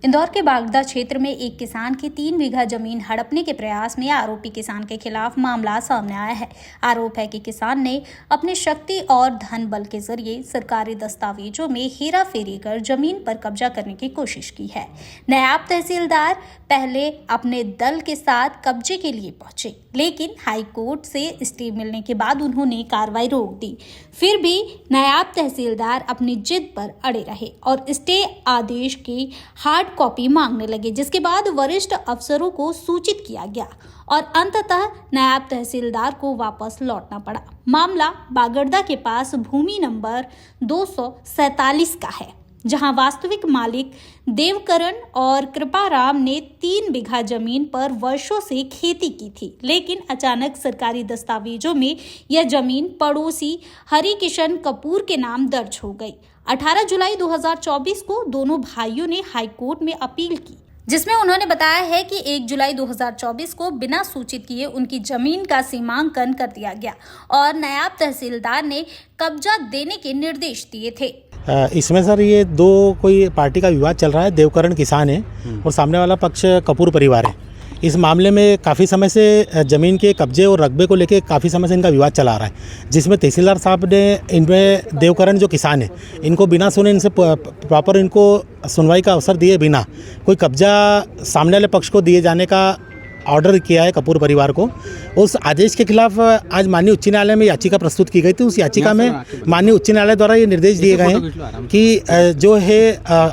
इंदौर के बागदा क्षेत्र में एक किसान की 3 बीघा जमीन हड़पने के प्रयास में आरोपी किसान के खिलाफ मामला सामने आया है। आरोप है कि किसान ने अपनी शक्ति और धन बल के जरिए सरकारी दस्तावेजों में हेराफेरी कर जमीन पर कब्जा करने की कोशिश की है। नायब तहसीलदार पहले अपने दल के साथ कब्जे के लिए पहुंचे, लेकिन हाईकोर्ट से स्टे मिलने के बाद उन्होंने कार्रवाई रोक दी। फिर भी नायब तहसीलदार अपनी जिद पर अड़े रहे और स्टे आदेश की हार्ड कॉपी मांगने लगे, जिसके बाद वरिष्ठ अफसरों को सूचित किया गया और अंततः नायब तहसीलदार को वापस लौटना पड़ा। मामला बागड़दा के पास भूमि नंबर 247 का है, जहां वास्तविक मालिक देवकरण और कृपाराम ने 3 बीघा जमीन पर वर्षों से खेती की थी, लेकिन अचानक सरकारी दस्तावेजों में यह जमीन पड़ोसी हरिकिशन कपूर के नाम दर्ज हो गई। 18 जुलाई 2024 को दोनों भाइयों ने हाईकोर्ट में अपील की, जिसमें उन्होंने बताया है कि 1 जुलाई 2024 को बिना सूचित किए उनकी जमीन का सीमांकन कर दिया गया और नायब तहसीलदार ने कब्जा देने के निर्देश दिए थे। इसमें सर ये दो कोई पार्टी का विवाद चल रहा है। देवकरण किसान है और सामने वाला पक्ष कपूर परिवार है। इस मामले में काफ़ी समय से ज़मीन के कब्जे और रकबे को लेके काफ़ी समय से इनका विवाद चला रहा है, जिसमें तहसीलदार साहब ने इनमें देवकरण जो किसान है इनको बिना सुने इनसे प्रॉपर इनको सुनवाई का अवसर दिए बिना कोई कब्जा सामने वाले पक्ष को दिए जाने का ऑर्डर किया है कपूर परिवार को। उस आदेश के खिलाफ आज माननीय उच्च न्यायालय में याचिका प्रस्तुत की गई थी। उस याचिका में माननीय उच्च न्यायालय द्वारा ये निर्देश दिए गए हैं कि जो है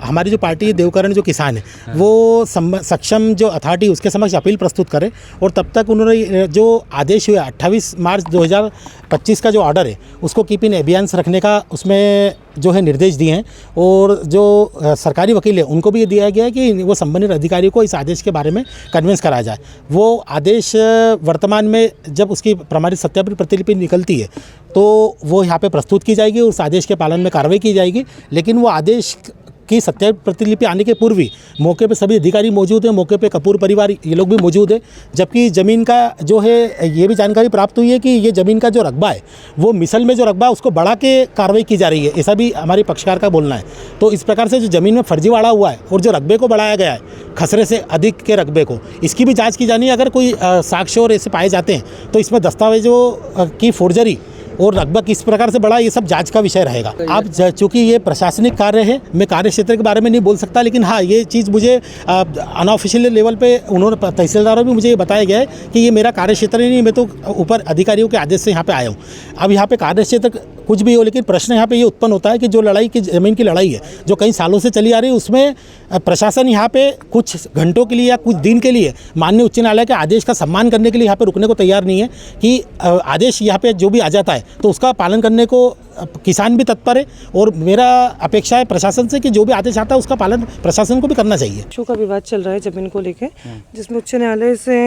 हमारी जो पार्टी है देवकरण जो किसान है वो सक्षम जो अथॉरिटी उसके समक्ष अपील प्रस्तुत करे और तब तक उन्होंने जो आदेश हुआ 28 मार्च 2025 का जो ऑर्डर है उसको कीप इन एबियंस रखने का उसमें जो है निर्देश दिए हैं और जो सरकारी वकील है उनको भी ये दिया गया है कि वो संबंधित अधिकारियों को इस आदेश के बारे में कन्विंस कराया जाए। वो आदेश वर्तमान में जब उसकी प्रमाणित सत्यापित प्रतिलिपि निकलती है तो वो यहाँ पे प्रस्तुत की जाएगी, उस आदेश के पालन में कार्रवाई की जाएगी। लेकिन वो आदेश की सत्यापित प्रतिलिपि आने के पूर्व ही मौके पे सभी अधिकारी मौजूद हैं, मौके पे कपूर परिवार ये लोग भी मौजूद है। जबकि ज़मीन का जो है ये भी जानकारी प्राप्त हुई है कि ये ज़मीन का जो रकबा है वो मिसल में जो रकबा है उसको बढ़ा के कार्रवाई की जा रही है, ऐसा भी हमारे पक्षकार का बोलना है। तो इस प्रकार से जो ज़मीन में फर्जीवाड़ा हुआ है और जो रकबे को बढ़ाया गया है खसरे से अधिक के रकबे को, इसकी भी जाँच की जानी है। अगर कोई साक्ष्य और ऐसे पाए जाते हैं तो इसमें दस्तावेजों की फोर्जरी और रकबा किस प्रकार से बढ़ा ये सब जांच का विषय रहेगा। अब चूँकि ये प्रशासनिक कार्य है, मैं कार्य क्षेत्र के बारे में नहीं बोल सकता, लेकिन हाँ ये चीज़ मुझे अनऑफिशियल लेवल पे उन्होंने तहसीलदारों भी मुझे ये बताया गया है कि ये मेरा कार्य क्षेत्र नहीं, मैं तो ऊपर अधिकारियों के आदेश से यहाँ पे आया हूँ। अब यहाँ पे कार्य क्षेत्र कुछ भी हो, लेकिन प्रश्न यहाँ पे ये उत्पन्न होता है कि जो लड़ाई की ज़मीन की लड़ाई है जो कई सालों से चली आ रही है उसमें प्रशासन यहाँ पे कुछ घंटों के लिए या कुछ दिन के लिए माननीय उच्च न्यायालय के आदेश का सम्मान करने के लिए यहाँ पे रुकने को तैयार नहीं है कि आदेश यहाँ पे जो भी आ जाता है तो उसका पालन करने को किसान भी तत्पर है। और मेरा अपेक्षा है प्रशासन से कि जो भी आदेश आता है उसका पालन प्रशासन को भी करना चाहिए। शो का विवाद चल रहा है जमीन को लेकर, जिसमें उच्च न्यायालय से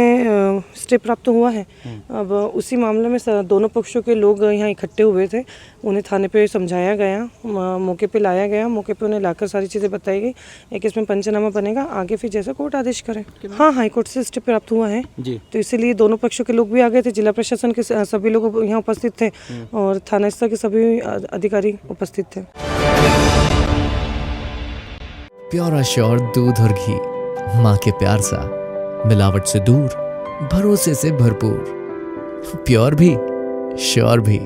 स्टे प्राप्त हुआ है। अब उसी मामले में दोनों पक्षों के लोग यहाँ इकट्ठे हुए थे, उन्हें थाने पे समझाया गया, मौके पे लाया गया, मौके पे उन्हें लाकर सारी चीज़ें बताई गई। एक इसमें पंचनामा बनेगा, आगे फिर जैसा कोर्ट आदेश करे। हाँ, हाईकोर्ट से स्टे प्राप्त हुआ है जी, तो इसीलिए दोनों पक्षों के लोग भी आ गए थे। जिला प्रशासन के सभी लोग यहाँ उपस्थित थे और थाना स्तर के सभी अधिकारी उपस्थित थे। प्योर श्योर दूध और घी, माँ के प्यार सा, मिलावट से दूर, भरोसे से भरपूर, प्योर भी श्योर भी।